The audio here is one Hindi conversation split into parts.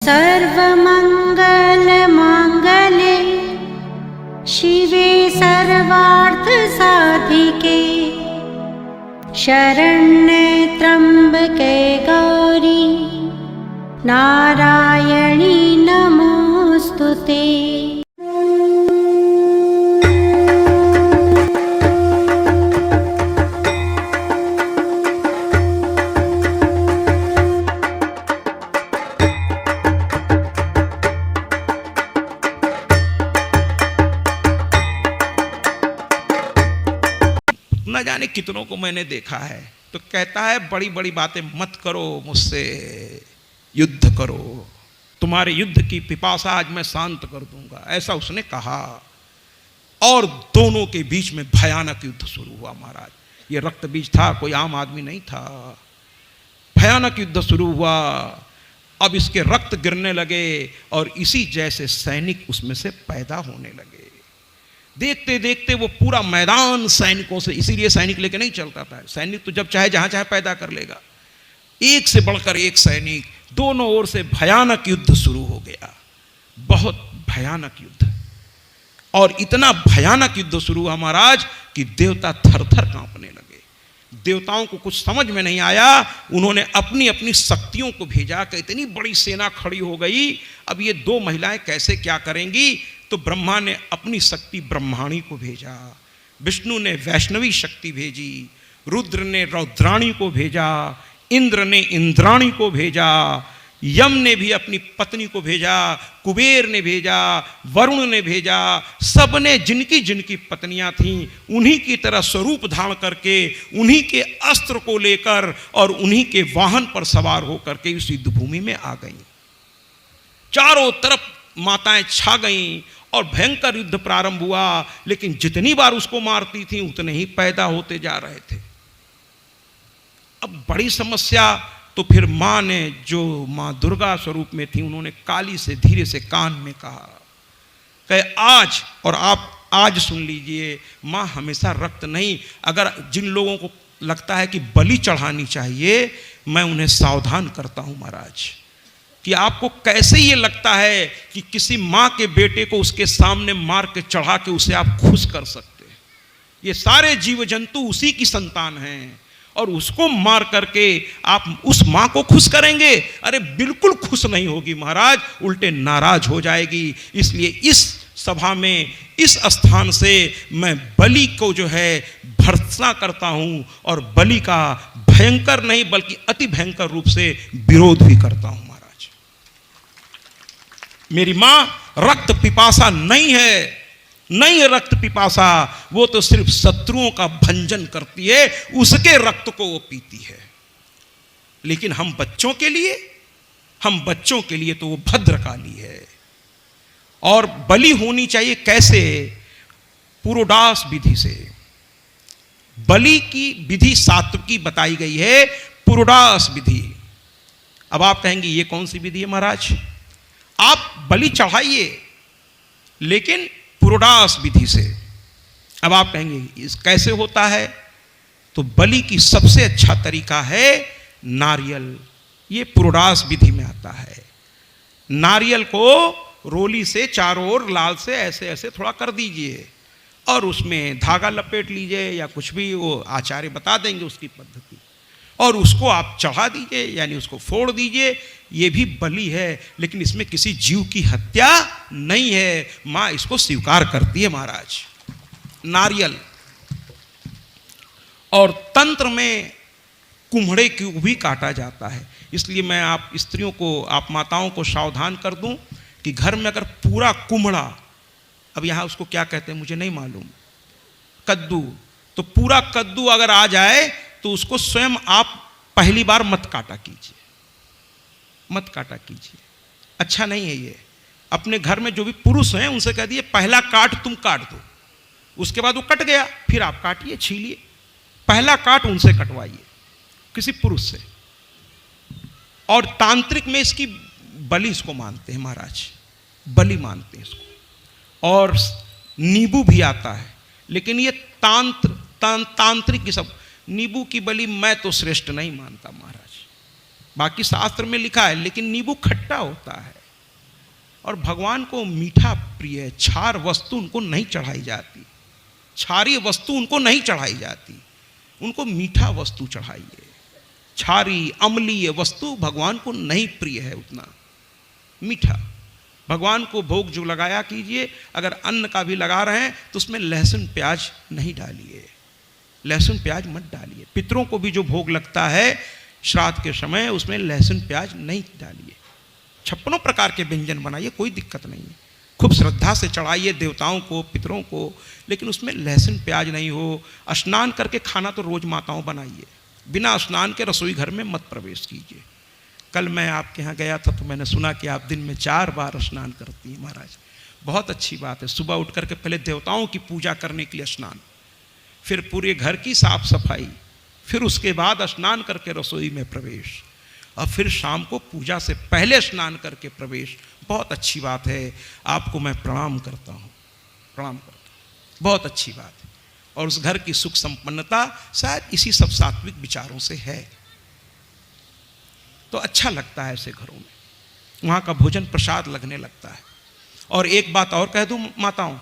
सर्वमङ्गलमाङ्गल्ये शिवे सर्वार्थसाधिके शरण्ये त्र्यम्बके गौरी नारायणी नमोऽस्तुते। न जाने कितनों को मैंने देखा है, तो कहता है बड़ी बड़ी बातें मत करो, मुझसे युद्ध करो, तुम्हारे युद्ध की पिपासा आज मैं शांत कर दूंगा, ऐसा उसने कहा। और दोनों के बीच में भयानक युद्ध शुरू हुआ महाराज। ये रक्त बीज था, कोई आम आदमी नहीं था। भयानक युद्ध शुरू हुआ। अब इसके रक्त गिरने लगे और इसी जैसे सैनिक उसमें से पैदा होने लगे। देखते देखते वो पूरा मैदान सैनिकों से, इसीलिए सैनिक लेके नहीं चलता था। सैनिक तो जब चाहे जहां चाहे पैदा कर लेगा। एक से बढ़कर एक सैनिक, दोनों ओर से भयानक युद्ध शुरू हो गया, बहुत भयानक युद्ध। और इतना भयानक युद्ध शुरू हुआ महाराज कि देवता थर थर कांपने लगे। देवताओं को कुछ समझ में नहीं आया, उन्होंने अपनी अपनी शक्तियों को भेजा कि इतनी बड़ी सेना खड़ी हो गई, अब ये दो महिलाएं कैसे क्या करेंगी। तो ब्रह्मा ने अपनी शक्ति ब्रह्माणी को भेजा, विष्णु ने वैष्णवी शक्ति भेजी, रुद्र ने रौद्राणी को भेजा, इंद्र ने इंद्राणी को भेजा, यम ने भी अपनी पत्नी को भेजा, कुबेर ने भेजा, वरुण ने भेजा। सब ने जिनकी जिनकी पत्नियां थीं उन्हीं की तरह स्वरूप धारण करके, उन्हीं के अस्त्र को लेकर और उन्हीं के वाहन पर सवार होकर के इस युद्ध भूमि में आ गईं। चारों तरफ माताएं छा गईं और भयंकर युद्ध प्रारंभ हुआ। लेकिन जितनी बार उसको मारती थी उतने ही पैदा होते जा रहे थे। अब बड़ी समस्या। तो फिर मां ने, जो मां दुर्गा स्वरूप में थी, उन्होंने काली से धीरे से कान में कहा कि आज, और आप आज सुन लीजिए, मां हमेशा रक्त नहीं, अगर जिन लोगों को लगता है कि बलि चढ़ानी चाहिए, मैं उन्हें सावधान करता हूं महाराज कि आपको कैसे ये लगता है कि किसी मां के बेटे को उसके सामने मार के चढ़ा के उसे आप खुश कर सकते हैं। ये सारे जीव जंतु उसी की संतान हैं और उसको मार करके आप उस मां को खुश करेंगे? अरे बिल्कुल खुश नहीं होगी महाराज, उल्टे नाराज हो जाएगी। इसलिए इस सभा में, इस स्थान से मैं बलि को जो है भर्त्सना करता हूं और बलि का भयंकर नहीं बल्कि अति भयंकर रूप से विरोध भी करता हूं। मेरी मां रक्त पिपासा नहीं है, नहीं है रक्त पिपासा, वो तो सिर्फ शत्रुओं का भंजन करती है, उसके रक्त को वो पीती है। लेकिन हम बच्चों के लिए तो वो भद्रकाली है। और बलि होनी चाहिए कैसे? पुरोडास विधि से। बलि की विधि सात्विकी बताई गई है, पुरोडास विधि। अब आप कहेंगे ये कौन सी विधि है महाराज? आप बलि चढ़ाइए लेकिन पुरोडास विधि से। अब आप कहेंगे इस कैसे होता है? तो बलि की सबसे अच्छा तरीका है नारियल। ये पुरोडास विधि में आता है। नारियल को रोली से चारों ओर लाल से ऐसे ऐसे थोड़ा कर दीजिए और उसमें धागा लपेट लीजिए या कुछ भी, वो आचार्य बता देंगे उसकी पद्धति, और उसको आप चढ़ा दीजिए, यानी उसको फोड़ दीजिए। ये भी बलि है, लेकिन इसमें किसी जीव की हत्या नहीं है। मां इसको स्वीकार करती है महाराज। नारियल। और तंत्र में कुम्हड़े को भी काटा जाता है। इसलिए मैं आप स्त्रियों को, आप माताओं को सावधान कर दूं कि घर में अगर पूरा कुम्हड़ा, अब यहां उसको क्या कहते हैं मुझे नहीं मालूम, कद्दू, तो पूरा कद्दू अगर आ जाए तो उसको स्वयं आप पहली बार मत काटा कीजिए, मत काटा कीजिए, अच्छा नहीं है ये। अपने घर में जो भी पुरुष हैं उनसे कह दिए पहला काट तुम काट दो, उसके बाद वो कट गया फिर आप काटिए, छीलिए, पहला काट उनसे कटवाइए किसी पुरुष से। और तांत्रिक में इसकी बलि इसको मानते हैं महाराज, बलि मानते हैं इसको। और नींबू भी आता है, लेकिन ये तांत्रिक की सब, नींबू की बलि मैं तो श्रेष्ठ नहीं मानता महाराज। बाकी शास्त्र में लिखा है, लेकिन नींबू खट्टा होता है और भगवान को मीठा प्रिय है। क्षार वस्तु उनको नहीं चढ़ाई जाती, क्षारीय वस्तु उनको नहीं चढ़ाई जाती, उनको मीठा वस्तु चढ़ाइए। क्षारी अम्लीय वस्तु भगवान को नहीं प्रिय है उतना। मीठा भगवान को भोग जो लगाया कीजिए, अगर अन्न का भी लगा रहे हैं तो उसमें लहसुन प्याज नहीं डालिए, लहसुन प्याज मत डालिए। पितरों को भी जो भोग लगता है श्राद्ध के समय, उसमें लहसुन प्याज नहीं डालिए। 56 प्रकार के व्यंजन बनाइए, कोई दिक्कत नहीं है, खूब श्रद्धा से चढ़ाइए देवताओं को, पितरों को, लेकिन उसमें लहसुन प्याज नहीं हो। स्नान करके खाना तो रोज माताओं बनाइए, बिना स्नान के रसोई घर में मत प्रवेश कीजिए। कल मैं आपके यहाँ गया था तो मैंने सुना कि आप दिन में 4 बार स्नान करती हैं महाराज, बहुत अच्छी बात है। सुबह उठ करके पहले देवताओं की पूजा करने के लिए स्नान, फिर पूरे घर की साफ सफाई, फिर उसके बाद स्नान करके रसोई में प्रवेश, और फिर शाम को पूजा से पहले स्नान करके प्रवेश। बहुत अच्छी बात है, आपको मैं प्रणाम करता हूँ, प्रणाम करता हूँ, बहुत अच्छी बात है। और उस घर की सुख संपन्नता शायद इसी सब सात्विक विचारों से है। तो अच्छा लगता है ऐसे घरों में, वहाँ का भोजन प्रसाद लगने लगता है। और एक बात और कह दूँ माताओं,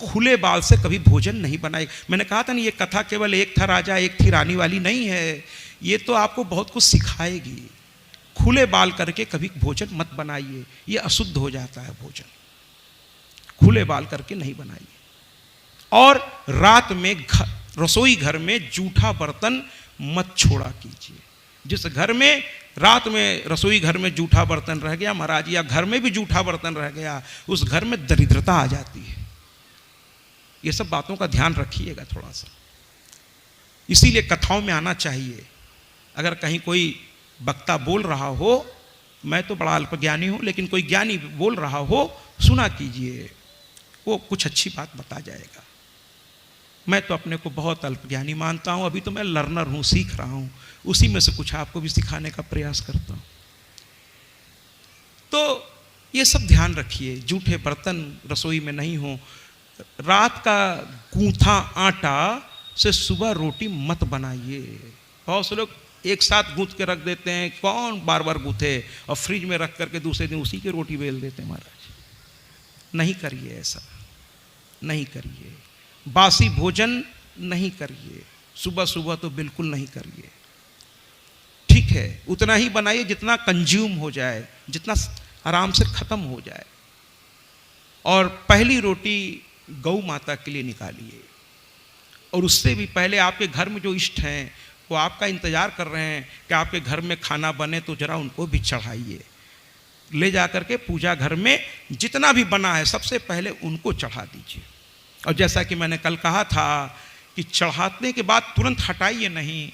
खुले बाल से कभी भोजन नहीं बनाए। मैंने कहा था ना, ये कथा केवल एक था राजा एक थी रानी वाली नहीं है, ये तो आपको बहुत कुछ सिखाएगी। खुले बाल करके कभी भोजन मत बनाइए, ये अशुद्ध हो जाता है भोजन, खुले बाल करके नहीं बनाइए। और रात में रसोई घर में जूठा बर्तन मत छोड़ा कीजिए। जिस घर में रात में रसोई घर में जूठा बर्तन रह गया महाराज, या घर में भी जूठा बर्तन रह गया, उस घर में दरिद्रता आ जाती है। ये सब बातों का ध्यान रखिएगा थोड़ा सा, इसीलिए कथाओं में आना चाहिए। अगर कहीं कोई वक्ता बोल रहा हो, मैं तो बड़ा अल्पज्ञानी हूँ, लेकिन कोई ज्ञानी बोल रहा हो, सुना कीजिए, वो कुछ अच्छी बात बता जाएगा। मैं तो अपने को बहुत अल्पज्ञानी मानता हूँ, अभी तो मैं लर्नर हूँ, सीख रहा हूँ, उसी में से कुछ आपको भी सिखाने का प्रयास करता हूँ। तो ये सब ध्यान रखिए, जूठे बर्तन रसोई में नहीं हो। रात का गूंथा आटा से सुबह रोटी मत बनाइए। बहुत से लोग एक साथ गूंथ के रख देते हैं, कौन बार बार गूंथे, और फ्रिज में रख करके दूसरे दिन उसी की रोटी बेल देते हैं महाराज। नहीं करिए ऐसा, नहीं करिए। बासी भोजन नहीं करिए, सुबह सुबह तो बिल्कुल नहीं करिए। ठीक है, उतना ही बनाइए जितना कंज्यूम हो जाए, जितना आराम से खत्म हो जाए। और पहली रोटी गौ माता के लिए निकालिए, और उससे भी पहले आपके घर में जो इष्ट हैं वो आपका इंतजार कर रहे हैं कि आपके घर में खाना बने, तो जरा उनको भी चढ़ाइए। ले जा करके पूजा घर में जितना भी बना है सबसे पहले उनको चढ़ा दीजिए। और जैसा कि मैंने कल कहा था कि चढ़ाने के बाद तुरंत हटाइए नहीं,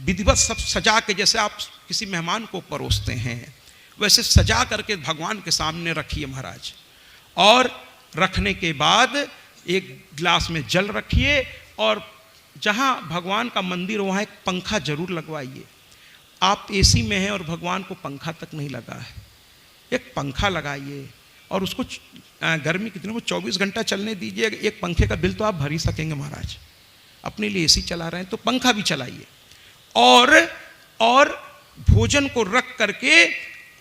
विधिवत सब सजा के, जैसे आप किसी मेहमान को परोसते हैं वैसे सजा करके भगवान के सामने रखिए महाराज। और रखने के बाद एक गिलास में जल रखिए, और जहाँ भगवान का मंदिर वहाँ एक पंखा जरूर लगवाइए। आप एसी में हैं और भगवान को पंखा तक नहीं लगा है, एक पंखा लगाइए, और उसको गर्मी के दिनों में 24 घंटा चलने दीजिए। एक पंखे का बिल तो आप भर ही सकेंगे महाराज। अपने लिए एसी चला रहे हैं तो पंखा भी चलाइए, और भोजन को रख करके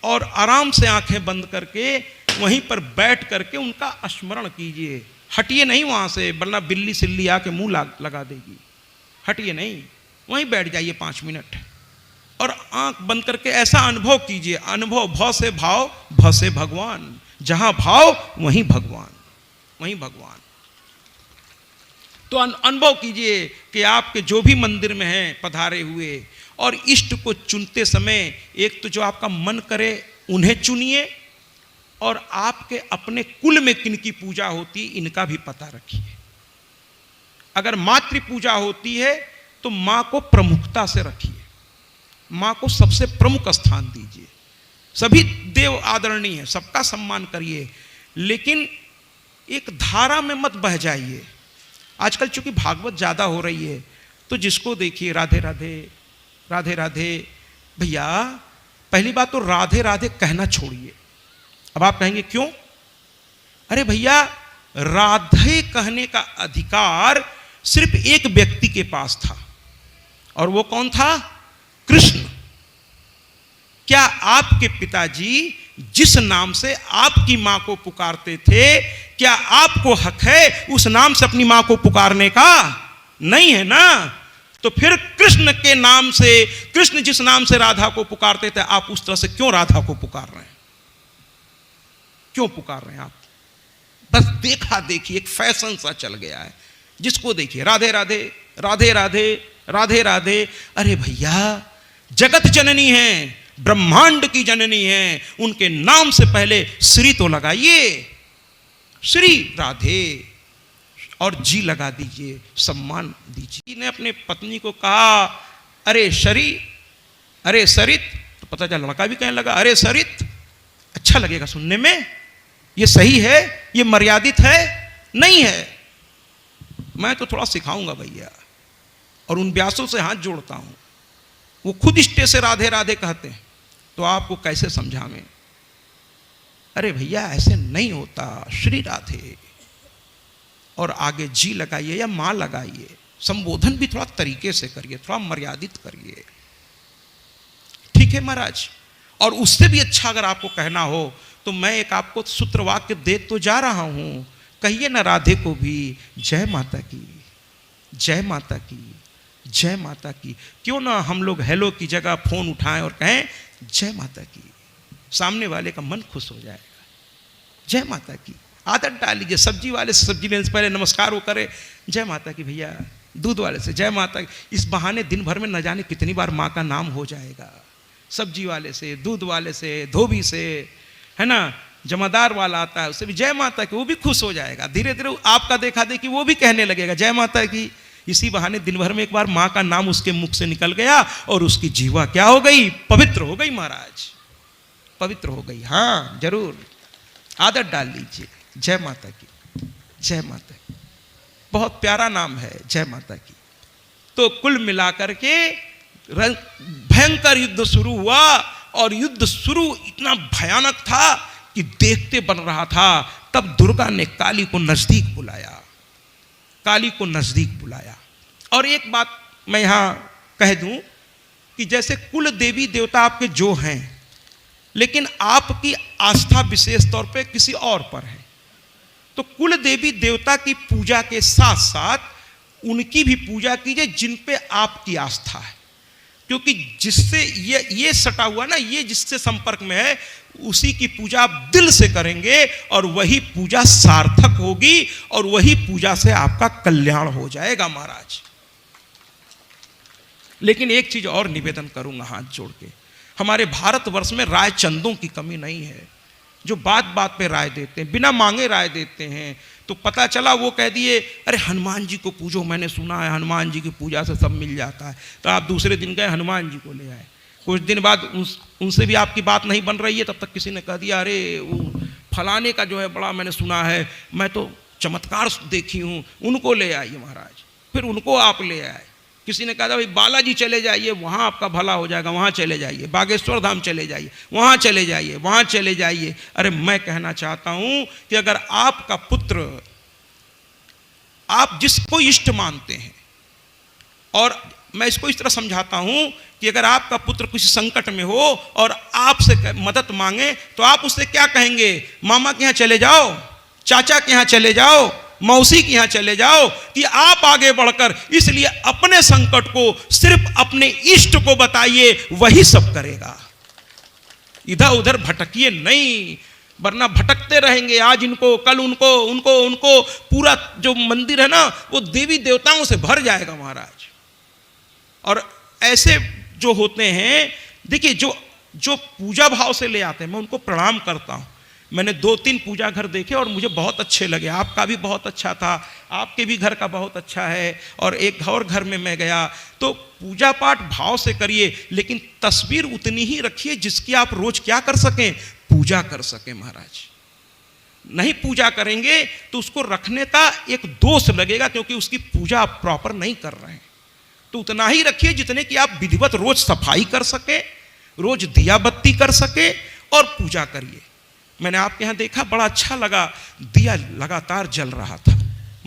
और आराम से आंखें बंद करके वहीं पर बैठ करके उनका स्मरण कीजिए। हटिए नहीं वहाँ से, वरना बिल्ली सिल्ली आके मुंह लगा देगी। हटिए नहीं, वहीं बैठ जाइए 5 मिनट और आंख बंद करके ऐसा अनुभव कीजिए। अनुभव, भव से भाव, भ से भगवान, जहां भाव वहीं भगवान, वहीं भगवान। तो अनुभव कीजिए कि आपके जो भी मंदिर में हैं पधारे हुए, और इष्ट को चुनते समय एक तो जो आपका मन करे उन्हें चुनिए, और आपके अपने कुल में किनकी पूजा होती है इनका भी पता रखिए। अगर मातृ पूजा होती है तो माँ को प्रमुखता से रखिए, माँ को सबसे प्रमुख स्थान दीजिए। सभी देव आदरणीय हैं, सबका सम्मान करिए, लेकिन एक धारा में मत बह जाइए। आजकल चूंकि भागवत ज़्यादा हो रही है तो जिसको देखिए राधे राधे राधे राधे। भैया पहली बात तो राधे राधे कहना छोड़िए। अब आप कहेंगे क्यों? अरे भैया, राधे कहने का अधिकार सिर्फ एक व्यक्ति के पास था, और वो कौन था? कृष्ण। क्या आपके पिताजी जिस नाम से आपकी मां को पुकारते थे, क्या आपको हक है उस नाम से अपनी मां को पुकारने का? नहीं है ना। तो फिर कृष्ण के नाम से, कृष्ण जिस नाम से राधा को पुकारते थे, आप उस तरह से क्यों राधा को पुकार रहे हैं? क्यों पुकार रहे हैं आप? बस देखा देखी एक फैशन सा चल गया है, जिसको देखिए राधे राधे राधे राधे राधे राधे। अरे भैया, जगत जननी है, ब्रह्मांड की जननी है, उनके नाम से पहले श्री तो लगाइए, श्री राधे, और जी लगा दीजिए, सम्मान दीजिए। ने अपने पत्नी को कहा अरे शरी, अरे सरित, तो पता चला लड़का भी कहने लगा अरे सरित। अच्छा लगेगा सुनने में? ये सही है? ये मर्यादित है? नहीं है। मैं तो थोड़ा सिखाऊंगा भैया, और उन व्यासों से हाथ जोड़ता हूं, वो खुद इष्टे से राधे राधे कहते हैं, तो आपको कैसे समझावें? अरे भैया ऐसे नहीं होता, श्री राधे, और आगे जी लगाइए या मां लगाइए। संबोधन भी थोड़ा तरीके से करिए, थोड़ा मर्यादित करिए, ठीक है महाराज। और उससे भी अच्छा अगर आपको कहना हो तो मैं एक आपको सूत्र वाक्य दे तो जा रहा हूं, कहिए ना राधे को भी जय माता की, जय माता की, जय माता की। क्यों ना हम लोग हेलो की जगह फोन उठाएं और कहें जय माता की, सामने वाले का मन खुश हो जाएगा। जय माता की आदत डाल लीजिए। सब्जी वाले से सब्जी लेने से पहले नमस्कार वो करे, जय माता की भैया। दूध वाले से जय माता की। इस बहाने दिन भर में न जाने कितनी बार माँ का नाम हो जाएगा। सब्जी वाले से, दूध वाले से, धोबी से, है ना, जमादार वाला आता है उससे भी जय माता की, वो भी खुश हो जाएगा। धीरे धीरे आपका देखा देखी वो भी कहने लगेगा जय माता की। इसी बहाने दिन भर में एक बार माँ का नाम उसके मुख से निकल गया और उसकी जीवा क्या हो गई? पवित्र हो गई महाराज, पवित्र हो गई। हाँ जरूर आदत डाल लीजिए। जय माता की, जय माता की, बहुत प्यारा नाम है जय माता की। तो कुल मिलाकर के भयंकर युद्ध शुरू हुआ, और युद्ध शुरू इतना भयानक था कि देखते बन रहा था। तब दुर्गा ने काली को नजदीक बुलाया, काली को नजदीक बुलाया। और एक बात मैं यहां कह दूं कि जैसे कुल देवी देवता आपके जो हैं, लेकिन आपकी आस्था विशेष तौर पे किसी और पर है, तो कुल देवी देवता की पूजा के साथ साथ उनकी भी पूजा कीजिए जिन पे आपकी आस्था है। क्योंकि जिससे ये सटा हुआ ना, ये जिससे संपर्क में है, उसी की पूजा आप दिल से करेंगे और वही पूजा सार्थक होगी और वही पूजा से आपका कल्याण हो जाएगा महाराज। लेकिन एक चीज और निवेदन करूंगा हाथ जोड़ के, हमारे भारतवर्ष में राय चंदों की कमी नहीं है, जो बात बात पे राय देते हैं, बिना मांगे राय देते हैं। तो पता चला वो कह दिए अरे हनुमान जी को पूजो, मैंने सुना है हनुमान जी की पूजा से सब मिल जाता है। तो आप दूसरे दिन गए हनुमान जी को ले आए, कुछ दिन बाद उनसे भी आपकी बात नहीं बन रही है, तब तक किसी ने कह दिया अरे वो फलाने का जो है बड़ा मैंने सुना है, मैं तो चमत्कार देखी हूँ, उनको ले आइए महाराज। फिर उनको आप ले आए। किसी ने कहा था भाई बालाजी चले जाइए, वहाँ आपका भला हो जाएगा, वहाँ चले जाइए। बागेश्वर धाम चले जाइए, वहाँ चले जाइए, वहाँ चले जाइए। अरे मैं कहना चाहता हूँ कि अगर आपका पुत्र, आप जिसको इष्ट मानते हैं, और मैं इसको इस तरह समझाता हूँ कि अगर आपका पुत्र किसी संकट में हो और आपसे मदद मांगे, तो आप उससे क्या कहेंगे? मामा के यहाँ चले जाओ, चाचा के यहाँ चले जाओ, मौसी के यहाँ चले जाओ, कि आप आगे बढ़कर इसलिए अपने संकट को सिर्फ अपने इष्ट को बताइए, वही सब करेगा। इधर उधर भटकिए नहीं, वरना भटकते रहेंगे, आज इनको कल उनको, उनको उनको। पूरा जो मंदिर है ना वो देवी देवताओं से भर जाएगा महाराज। और ऐसे जो होते हैं, देखिए जो पूजा भाव से ले आते हैं, मैं उनको प्रणाम करता हूँ। मैंने 2-3 पूजा घर देखे और मुझे बहुत अच्छे लगे। आपका भी बहुत अच्छा था, आपके भी घर का बहुत अच्छा है। और एक और घर में मैं गया, तो पूजा पाठ भाव से करिए, लेकिन तस्वीर उतनी ही रखिए जिसकी आप रोज क्या कर सकें? पूजा कर सकें महाराज। नहीं पूजा करेंगे तो उसको रखने का एक दोष लगेगा, क्योंकि उसकी पूजा आप प्रॉपर नहीं कर रहे हैं। तो उतना ही रखिए जितने की आप विधिवत रोज सफाई कर सके, रोज दिया बत्ती कर सके और पूजा करिए। मैंने आपके यहाँ देखा, बड़ा अच्छा लगा, दिया लगातार जल रहा था।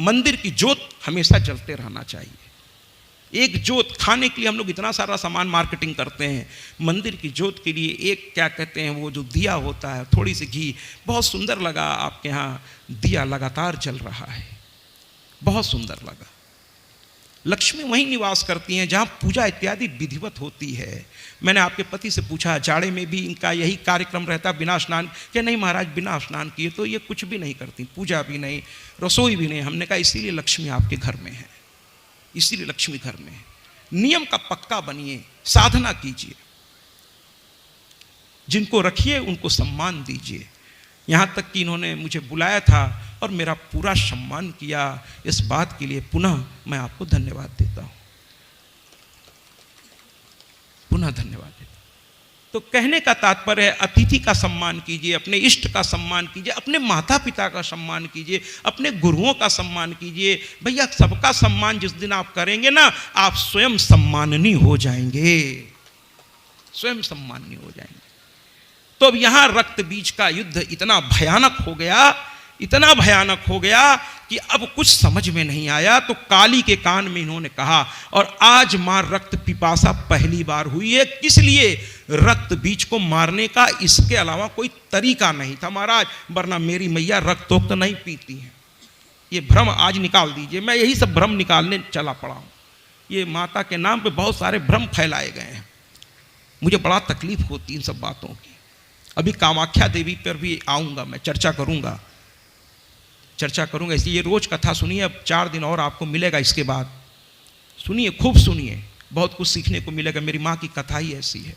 मंदिर की जोत हमेशा जलते रहना चाहिए। एक जोत खाने के लिए हम लोग इतना सारा सामान मार्केटिंग करते हैं, मंदिर की जोत के लिए एक क्या कहते हैं वो जो दिया होता है, थोड़ी सी घी, बहुत सुंदर लगा आपके यहाँ दिया लगातार जल रहा है, बहुत सुंदर लगा। लक्ष्मी वहीं निवास करती हैं जहाँ पूजा इत्यादि विधिवत होती है। मैंने आपके पति से पूछा जाड़े में भी इनका यही कार्यक्रम रहता है बिना स्नान के? नहीं महाराज, बिना स्नान किए तो ये कुछ भी नहीं करती, पूजा भी नहीं, रसोई भी नहीं। हमने कहा इसीलिए लक्ष्मी आपके घर में है, इसीलिए लक्ष्मी घर में है। नियम का पक्का बनिए, साधना कीजिए, जिनको रखिए उनको सम्मान दीजिए। यहाँ तक कि इन्होंने मुझे बुलाया था और मेरा पूरा सम्मान किया, इस बात के लिए पुनः मैं आपको धन्यवाद देता हूँ, पुनः धन्यवाद देता हूँ। तो कहने का तात्पर्य है अतिथि का सम्मान कीजिए, अपने इष्ट का सम्मान कीजिए, अपने माता पिता का सम्मान कीजिए, अपने गुरुओं का सम्मान कीजिए। भैया सबका सम्मान जिस दिन आप करेंगे ना, आप स्वयं सम्माननीय हो जाएंगे, स्वयं सम्माननीय हो जाएंगे। तो अब यहां रक्त बीज का युद्ध इतना भयानक हो गया, इतना भयानक हो गया कि अब कुछ समझ में नहीं आया। तो काली के कान में इन्होंने कहा, और आज मां रक्त पिपासा पहली बार हुई है, किस लिए? रक्त बीज को मारने का इसके अलावा कोई तरीका नहीं था महाराज, वरना मेरी मैया रक्तोक्त नहीं पीती है। ये भ्रम आज निकाल दीजिए, मैं यही सब भ्रम निकालने चला पड़ा हूं। ये माता के नाम पे बहुत सारे भ्रम फैलाए गए हैं, मुझे बड़ा तकलीफ होती इन सब बातों की। अभी कामाख्या देवी पर भी आऊँगा, मैं चर्चा करूँगा, इसलिए ये रोज कथा सुनिए। अब 4 दिन और आपको मिलेगा इसके बाद, सुनिए, खूब सुनिए, बहुत कुछ सीखने को मिलेगा। मेरी माँ की कथा ही ऐसी है।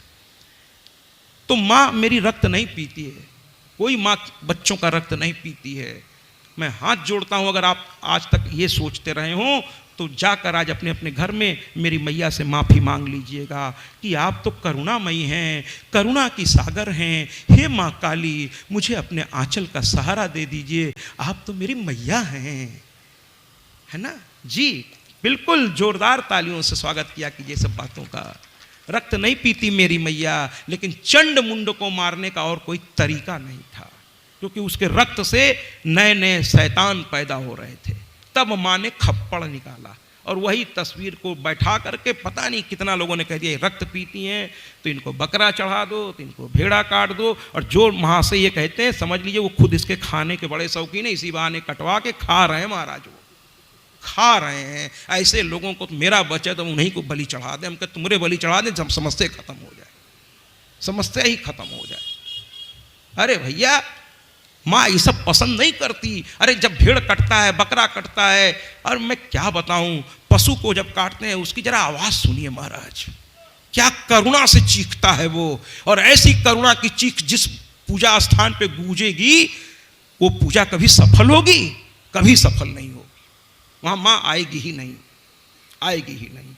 तो माँ मेरी रक्त नहीं पीती है, कोई माँ बच्चों का रक्त नहीं पीती है। मैं हाथ जोड़ता हूँ, अगर आप आज तक ये सोचते रहे हों तो जाकर आज अपने अपने घर में मेरी मैया से माफ़ी मांग लीजिएगा कि आप तो करुणामयी हैं, करुणा की सागर हैं। हे माँ काली, मुझे अपने आंचल का सहारा दे दीजिए, आप तो मेरी मैया हैं, है ना जी। बिल्कुल जोरदार तालियों से स्वागत किया कीजिए सब बातों का। रक्त नहीं पीती मेरी मैया, लेकिन चंड मुंड को मारने का और कोई तरीका नहीं था, क्योंकि उसके रक्त से नए नए शैतान पैदा हो रहे थे। तब माँ ने खप्पड़ निकाला और वही तस्वीर को बैठा करके पता नहीं कितना लोगों ने कह दिया रक्त पीती हैं तो इनको बकरा चढ़ा दो, तो इनको भेड़ा काट दो। और जो महाशय ये कहते हैं, समझ लीजिए वो खुद इसके खाने के बड़े शौकीन है, इसी बहाने कटवा के खा रहे हैं महाराज, वो खा रहे हैं। ऐसे लोगों को मेरा बचे तो उन्हीं को बलि चढ़ा दें, हम कहते तुम्हारे बलि चढ़ा दें, जब समस्या खत्म हो जाए, समस्या ही खत्म हो जाए। अरे भैया, माँ ये सब पसंद नहीं करती। अरे जब भेड़ कटता है, बकरा कटता है, और मैं क्या बताऊं, पशु को जब काटते हैं उसकी जरा आवाज सुनिए महाराज, क्या करुणा से चीखता है वो। और ऐसी करुणा की चीख जिस पूजा स्थान पे गूंजेगी, वो पूजा कभी सफल होगी? कभी सफल नहीं होगी। वहां माँ आएगी ही नहीं, आएगी ही नहीं।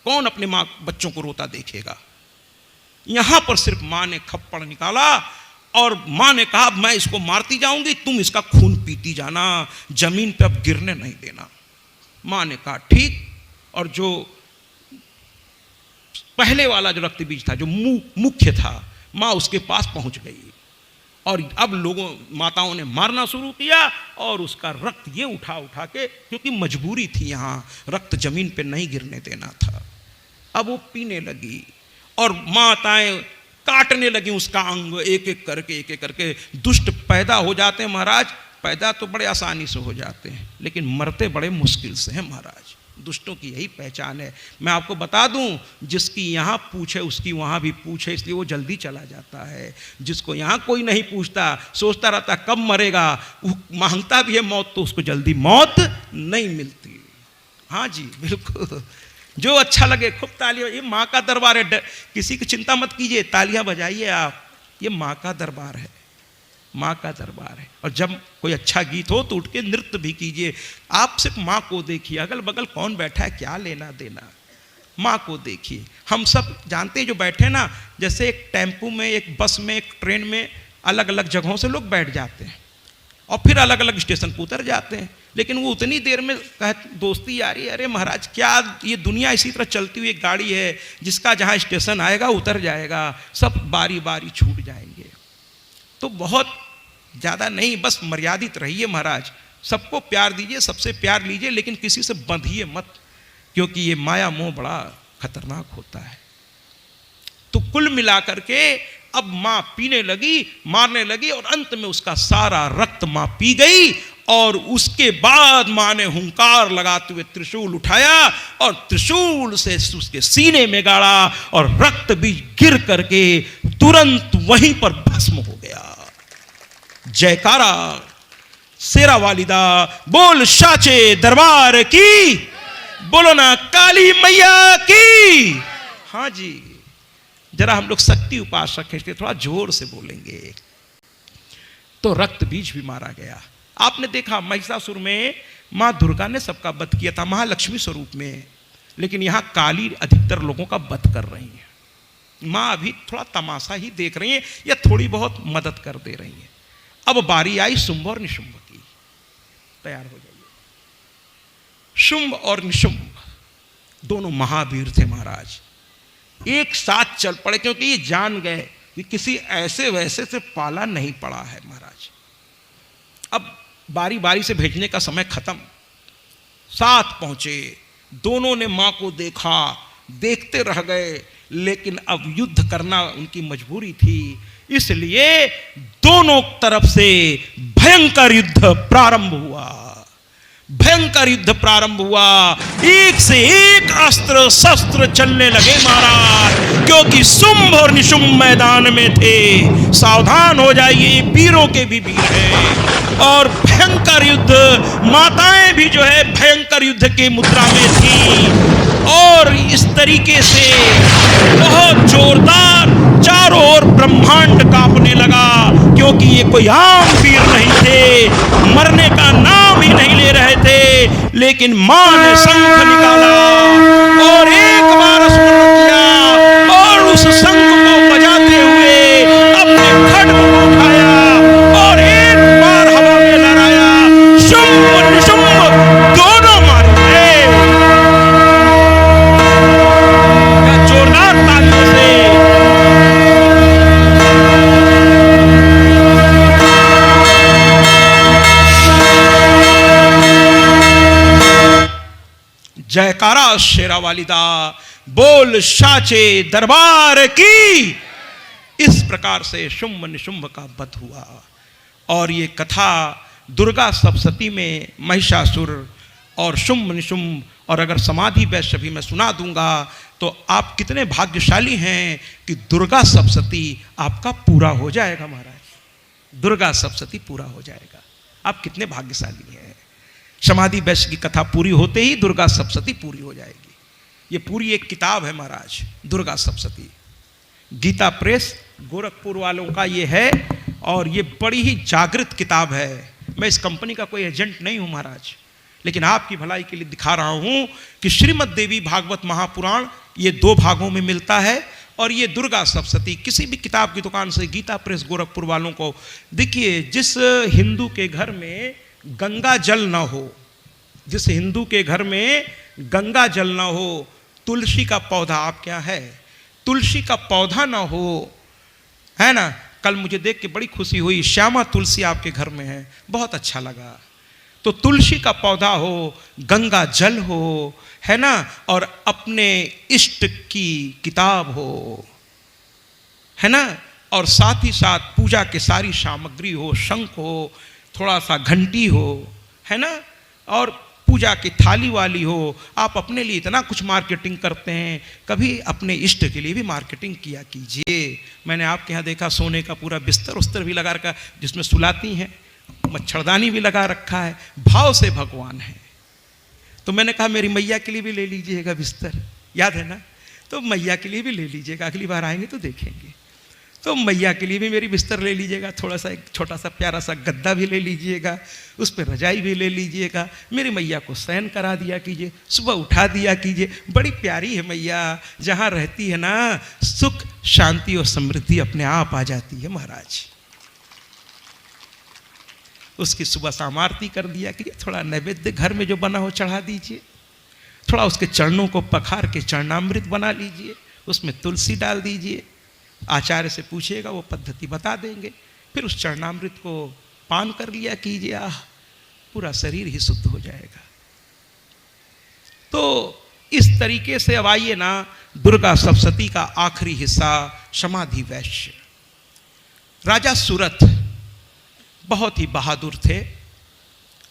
कौन अपने माँ बच्चों को रोता देखेगा? यहां पर सिर्फ माँ ने खप्पड़ निकाला और माँ ने कहा मैं इसको मारती जाऊंगी, तुम इसका खून पीती जाना, जमीन पे अब गिरने नहीं देना। माँ ने कहा ठीक। और जो पहले वाला जो रक्त बीज था, जो मुख्य था, माँ उसके पास पहुंच गई और अब लोगों माताओं ने मारना शुरू किया और उसका रक्त ये उठा उठा के, क्योंकि मजबूरी थी, यहाँ रक्त जमीन पे नहीं गिरने देना था। अब वो पीने लगी और माताएं काटने लगी उसका अंग, एक एक करके। दुष्ट पैदा हो जाते हैं महाराज, पैदा तो बड़े आसानी से हो जाते हैं, लेकिन मरते बड़े मुश्किल से हैं महाराज। दुष्टों की यही पहचान है। मैं आपको बता दूं, जिसकी यहाँ पूछ है उसकी वहाँ भी पूछ है, इसलिए वो जल्दी चला जाता है। जिसको यहाँ कोई नहीं पूछता, सोचता रहता कब मरेगा, वो मांगता भी है मौत तो उसको जल्दी मौत नहीं मिलती। हाँ जी बिल्कुल, जो अच्छा लगे खूब तालियां। ये माँ का दरबार है, किसी की चिंता मत कीजिए, तालियां बजाइए आप, ये माँ का दरबार है, माँ का दरबार है। और जब कोई अच्छा गीत हो तो उठ के नृत्य भी कीजिए। आप सिर्फ माँ को देखिए, अगल बगल कौन बैठा है क्या लेना देना, माँ को देखिए। हम सब जानते हैं जो बैठे ना, जैसे एक टेम्पू में, एक बस में, एक ट्रेन में अलग अलग जगहों से लोग बैठ जाते हैं और फिर अलग अलग स्टेशन पर उतर जाते हैं, लेकिन वो उतनी देर में दोस्ती आ रही है। अरे महाराज, क्या ये दुनिया इसी तरह चलती हुई एक गाड़ी है, जिसका जहाँ स्टेशन आएगा उतर जाएगा, सब बारी बारी छूट जाएंगे। तो बहुत ज़्यादा नहीं, बस मर्यादित रहिए महाराज, सबको प्यार दीजिए, सबसे प्यार लीजिए, लेकिन किसी से बंधिए मत। क्योंकि ये माया मोह बड़ा खतरनाक होता है। तो कुल मिलाकर के अब मां पीने लगी, मारने लगी, और अंत में उसका सारा रक्त मां पी गई। और उसके बाद मां ने हुंकार लगाते हुए त्रिशूल उठाया और त्रिशूल से उसके सीने में गाड़ा, और रक्त भी गिर करके तुरंत वहीं पर भस्म हो गया। जयकारा शेरा वालिदा बोल साचे दरबार की, बोलो ना काली मैया की। हाँ जी, जरा हम लोग शक्ति उपासक हैं, थोड़ा जोर से बोलेंगे। तो रक्त बीज भी मारा गया। आपने देखा महिषासुर में मां दुर्गा ने सबका वध किया था, महालक्ष्मी स्वरूप में, लेकिन यहां काली अधिकतर लोगों का वध कर रही है। मां अभी थोड़ा तमाशा ही देख रही है या थोड़ी बहुत मदद कर दे रही है। अब बारी आई शुंभ और निशुंभ की। तैयार हो जाइए। शुंभ और निशुंभ दोनों महावीर थे महाराज, एक साथ चल पड़े, क्योंकि ये जान गए कि किसी ऐसे वैसे से पाला नहीं पड़ा है महाराज। अब बारी बारी से भेजने का समय खत्म, साथ पहुंचे, दोनों ने मां को देखा, देखते रह गए, लेकिन अब युद्ध करना उनकी मजबूरी थी, इसलिए दोनों तरफ से भयंकर युद्ध प्रारंभ हुआ। भयंकर युद्ध प्रारंभ हुआ, एक से एक अस्त्र शस्त्र चलने लगे महाराज, क्योंकि शुंभ और निशुंभ मैदान में थे। सावधान हो जाइए, वीरों के भी वीर हैं। और भयंकर युद्ध, माताएं भी जो है भयंकर युद्ध के मुद्रा में थी। और इस तरीके से बहुत जोरदार चारों ओर ब्रह्मांड कांपने लगा, क्योंकि ये कोई आम वीर नहीं थे, मरने का नाम ही नहीं ले रहे थे। लेकिन मां ने शंख निकाला और एक बार स्मरण किया, और उस शंख को बजाते हुए अपने खड्ग को उठाया और एक बार हवा में लहराया। शुंभ और निशुंभ दोनों मारे गए। जोरदार तालियों से जयकारा शेरा वालिदा बोल साचे दरबार की। इस प्रकार से शुंभ निशुंभ का वध हुआ। और ये कथा दुर्गा सप्तशती में महिषासुर और शुंभ निशुंभ, और अगर समाधि वैश्य भी मैं सुना दूंगा तो आप कितने भाग्यशाली हैं कि दुर्गा सप्तशती आपका पूरा हो जाएगा महाराज। दुर्गा सप्तशती पूरा हो जाएगा, आप कितने भाग्यशाली हैं। समाधि वैश्य की कथा पूरी होते ही दुर्गा सप्तशती पूरी हो जाएगी। ये पूरी एक किताब है महाराज, दुर्गा सप्तशती। गीता प्रेस गोरखपुर वालों का ये है, और ये बड़ी ही जागृत किताब है। मैं इस कंपनी का कोई एजेंट नहीं हूं महाराज, लेकिन आपकी भलाई के लिए दिखा रहा हूं कि श्रीमद् देवी भागवत महापुराण ये 2 भागों में मिलता है, और ये दुर्गा सप्तशती किसी भी किताब की दुकान से, गीता प्रेस गोरखपुर वालों को देखिए। जिस हिंदू के घर में गंगा जल ना हो, जिस हिंदू के घर में गंगा जल ना हो, तुलसी का पौधा आप क्या है, तुलसी का पौधा ना हो, है ना। कल मुझे देख के बड़ी खुशी हुई, श्यामा तुलसी आपके घर में है, बहुत अच्छा लगा। तो तुलसी का पौधा हो, गंगा जल हो, है ना, और अपने इष्ट की किताब हो, है ना, और साथ ही साथ पूजा के सारी सामग्री हो, शंख हो, थोड़ा सा घंटी हो, है ना, और पूजा की थाली वाली हो। आप अपने लिए इतना कुछ मार्केटिंग करते हैं, कभी अपने इष्ट के लिए भी मार्केटिंग किया कीजिए। मैंने आपके यहाँ देखा सोने का पूरा बिस्तर उस्तर भी लगा रखा, जिसमें सुलाती हैं, मच्छरदानी भी लगा रखा है, भाव से भगवान है। तो मैंने कहा मेरी मैया के लिए भी ले लीजिएगा बिस्तर, याद है ना, तो मैया के लिए भी ले लीजिएगा, अगली बार आएंगे तो देखेंगे। तो मैया के लिए भी मेरी बिस्तर ले लीजिएगा, थोड़ा सा एक छोटा सा प्यारा सा गद्दा भी ले लीजिएगा, उस पर रजाई भी ले लीजिएगा। मेरी मैया को शयन करा दिया कीजिए, सुबह उठा दिया कीजिए। बड़ी प्यारी है मैया, जहाँ रहती है ना सुख शांति और समृद्धि अपने आप आ जाती है महाराज। उसकी सुबह शाम आरती कर दिया कीजिए, थोड़ा नैवेद्य घर में जो बना हो चढ़ा दीजिए, थोड़ा उसके चरणों को पखार के चरणामृत बना लीजिए, उसमें तुलसी डाल दीजिए। आचार्य से पूछिएगा, वो पद्धति बता देंगे। फिर उस चरणामृत को पान कर लिया कीजिए, पूरा शरीर ही शुद्ध हो जाएगा। तो इस तरीके से अब आइए ना, दुर्गा सप्तशती का आखिरी हिस्सा, समाधि वैश्य। राजा सूरत बहुत ही बहादुर थे,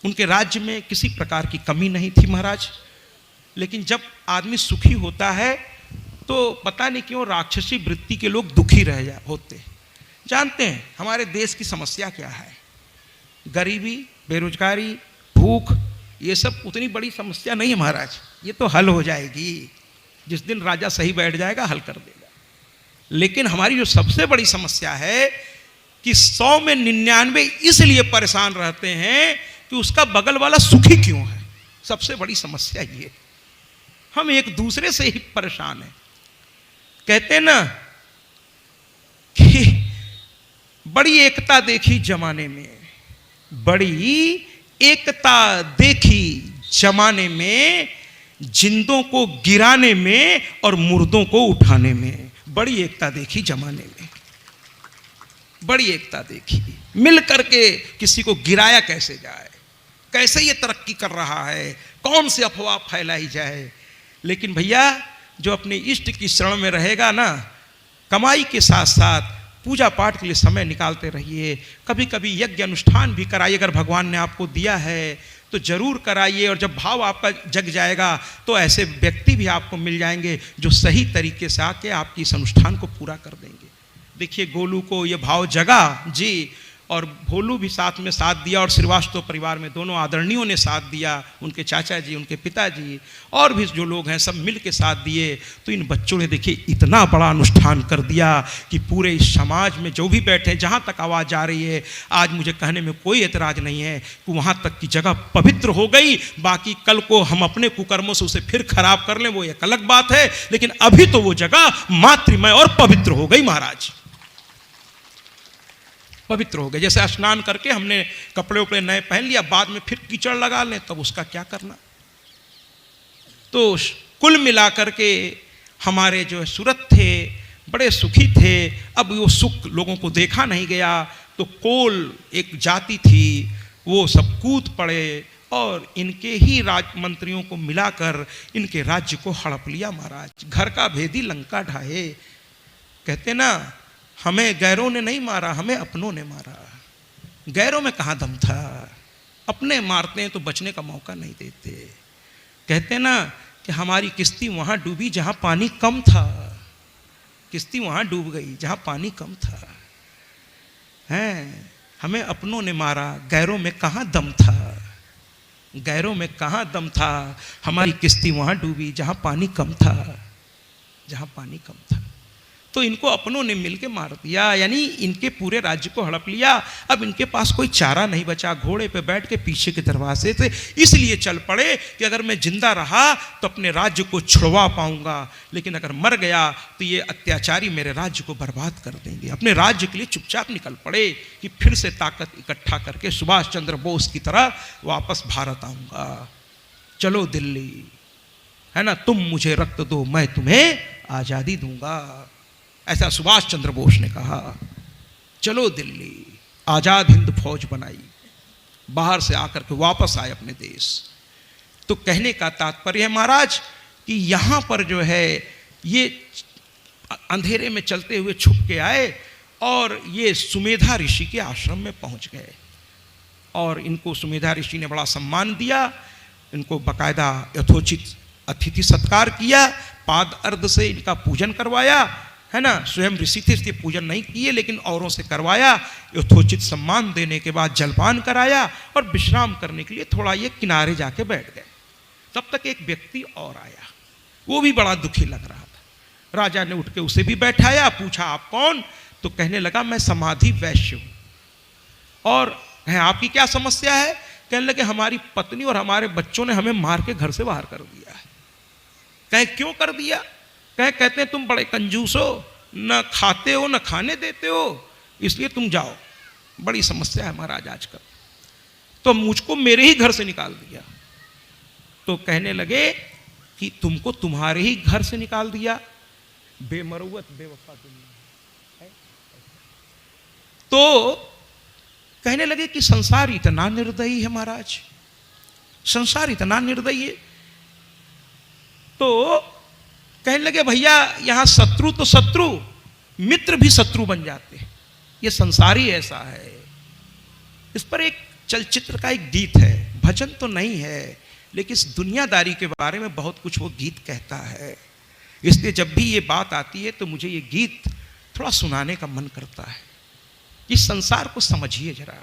उनके राज्य में किसी प्रकार की कमी नहीं थी महाराज। लेकिन जब आदमी सुखी होता है तो पता नहीं क्यों राक्षसी वृत्ति के लोग दुखी होते। जानते हैं हमारे देश की समस्या क्या है? गरीबी, बेरोजगारी, भूख, ये सब उतनी बड़ी समस्या नहीं है महाराज, ये तो हल हो जाएगी जिस दिन राजा सही बैठ जाएगा, हल कर देगा। लेकिन हमारी जो सबसे बड़ी समस्या है कि 100 में 99 इसलिए परेशान रहते हैं कि उसका बगल वाला सुखी क्यों है। सबसे बड़ी समस्या ये, हम एक दूसरे से ही परेशान हैं। कहते हैं ना कि बड़ी एकता देखी जमाने में, बड़ी एकता देखी जमाने में, जिंदों को गिराने में और मुर्दों को उठाने में। बड़ी एकता देखी जमाने में, बड़ी एकता देखी। मिल करके किसी को गिराया कैसे जाए, कैसे ये तरक्की कर रहा है, कौन सी अफवाह फैलाई जाए। लेकिन भैया जो अपने इष्ट की शरण में रहेगा ना, कमाई के साथ साथ पूजा पाठ के लिए समय निकालते रहिए। कभी कभी यज्ञ अनुष्ठान भी कराइए, अगर भगवान ने आपको दिया है तो जरूर कराइए। और जब भाव आपका जग जाएगा तो ऐसे व्यक्ति भी आपको मिल जाएंगे जो सही तरीके से आके आपकी इस अनुष्ठान को पूरा कर देंगे। देखिए गोलू को ये भाव जगा जी, और भोलू भी साथ में साथ दिया, और श्रीवास्तव परिवार में दोनों आदरणीयों ने साथ दिया, उनके चाचा जी, उनके पिताजी और भी जो लोग हैं सब मिल के साथ दिए। तो इन बच्चों ने देखिए इतना बड़ा अनुष्ठान कर दिया कि पूरे इस समाज में जो भी बैठे, जहाँ तक आवाज़ जा रही है, आज मुझे कहने में कोई एतराज़ नहीं है कि वहाँ तक की जगह पवित्र हो गई। बाकी कल को हम अपने कुकर्मों से उसे फिर खराब कर लें वो एक अलग बात है, लेकिन अभी तो वो जगह मातृमय और पवित्र हो गई महाराज, पवित्र हो गए। जैसे स्नान करके हमने कपड़े उपड़े नए पहन लिया, बाद में फिर कीचड़ लगा लें तब उसका क्या करना। तो कुल मिलाकर के हमारे जो सूरत थे बड़े सुखी थे। अब वो सुख लोगों को देखा नहीं गया, तो कोल एक जाति थी, वो सब कूद पड़े और इनके ही मंत्रियों को मिलाकर इनके राज्य को हड़प लिया महाराज। घर का भेदी लंका ढाए। कहते ना, हमें गैरों ने नहीं मारा, हमें अपनों ने मारा। गैरों में कहाँ दम था, अपने मारते हैं तो बचने का मौका नहीं देते। कहते ना कि हमारी किश्ती वहाँ डूबी जहाँ पानी कम था, किश्ती वहाँ डूब गई जहाँ पानी कम था। हैं, हमें अपनों ने मारा, गैरों में कहाँ दम था, गैरों में कहाँ दम था, हमारी किश्ती वहाँ डूबी जहाँ पानी कम था, जहाँ पानी कम था। तो इनको अपनों ने मिलके मार दिया, यानी इनके पूरे राज्य को हड़प लिया। अब इनके पास कोई चारा नहीं बचा, घोड़े पे बैठ के पीछे के दरवाजे से इसलिए चल पड़े कि अगर मैं जिंदा रहा तो अपने राज्य को छुड़वा पाऊंगा, लेकिन अगर मर गया तो ये अत्याचारी मेरे राज्य को बर्बाद कर देंगे। अपने राज्य के लिए चुपचाप निकल पड़े कि फिर से ताकत इकट्ठा करके सुभाष चंद्र बोस की तरह वापस भारत आऊंगा। चलो दिल्ली, है ना, तुम मुझे रक्त दो मैं तुम्हें आज़ादी दूंगा, ऐसा सुभाष चंद्र बोस ने कहा। चलो दिल्ली, आज़ाद हिंद फौज बनाई, बाहर से आकर के वापस आए अपने देश। तो कहने का तात्पर्य है महाराज कि यहाँ पर जो है ये अंधेरे में चलते हुए छुप के आए और ये सुमेधा ऋषि के आश्रम में पहुँच गए, और इनको सुमेधा ऋषि ने बड़ा सम्मान दिया, इनको बाकायदा यथोचित अतिथि सत्कार किया, पाद अर्घ से इनका पूजन करवाया, है ना। स्वयं ऋषि थे इसलिए पूजन नहीं किए, लेकिन औरों से करवाया। यथोचित सम्मान देने के बाद जलपान कराया और विश्राम करने के लिए थोड़ा ये किनारे जाके बैठ गए। तब तक एक व्यक्ति और आया, वो भी बड़ा दुखी लग रहा था। राजा ने उठ के उसे भी बैठाया, पूछा आप कौन? तो कहने लगा मैं समाधि वैश्य हूँ। और कहें आपकी क्या समस्या है? कहने लगे हमारी पत्नी और हमारे बच्चों ने हमें मार के घर से बाहर कर दिया है। कहें क्यों कर दिया? कहते हैं तुम बड़े कंजूस हो, न खाते हो न खाने देते हो, इसलिए तुम जाओ, बड़ी समस्या है महाराज आजकल, तो मुझको मेरे ही घर से निकाल दिया। तो कहने लगे कि तुमको तुम्हारे ही घर से निकाल दिया, बेमरुवत बेवफा दुनिया है। तो कहने लगे कि संसार इतना निर्दयी है महाराज, संसार इतना निर्दयी है तो कहने लगे भैया यहां शत्रु तो शत्रु, मित्र भी शत्रु बन जाते हैं, ये संसार ही ऐसा है। इस पर एक चलचित्र का एक गीत है, भजन तो नहीं है लेकिन इस दुनियादारी के बारे में बहुत कुछ वो गीत कहता है। इसलिए जब भी ये बात आती है तो मुझे ये गीत थोड़ा सुनाने का मन करता है। इस संसार को समझिए जरा,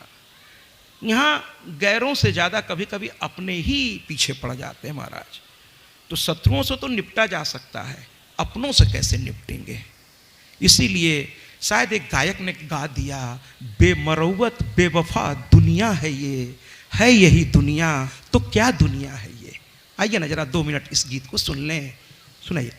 यहाँ गैरों से ज़्यादा कभी कभी अपने ही पीछे पड़ जाते हैं महाराज। तो शत्रुओं से तो निपटा जा सकता है, अपनों से कैसे निपटेंगे। इसीलिए शायद एक गायक ने गा दिया, बेमरौवत बेवफा दुनिया है यही दुनिया, तो क्या दुनिया है ये। आइए ना जरा 2 मिनट इस गीत को सुन लें, सुनाइए।